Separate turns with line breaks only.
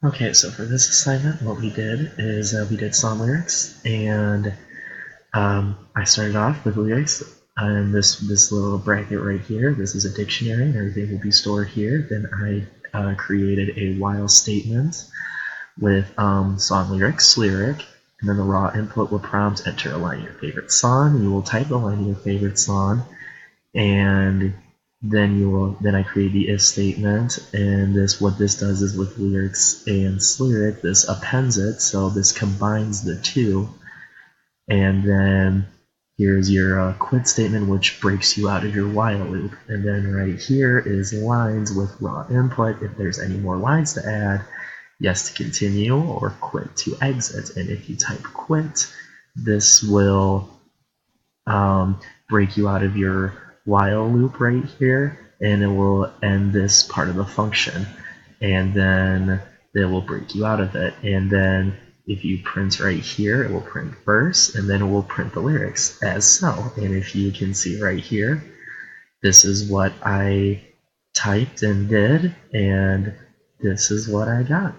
Okay, so for this assignment, what we did is we did song lyrics, and I started off with lyrics, and this little bracket right here. This is a dictionary, and everything will be stored here. Then I created a while statement with song lyrics, lyric, and then the raw input will prompt enter a line of your favorite song. You will type the line of your favorite song, and then I create the if statement, and what this does is with lyrics and lyric, this appends it, so this combines the two, and then here's your quit statement, which breaks you out of your while loop, and then right here is lines with raw input. If there's any more lines to add, yes to continue or quit to exit, and if you type quit, this will break you out of your while loop right here, and it will end this part of the function, and then it will break you out of it. And then if you print right here, it will print verse, and then it will print the lyrics as so. And if you can see right here, this is what I typed and did, and this is what I got.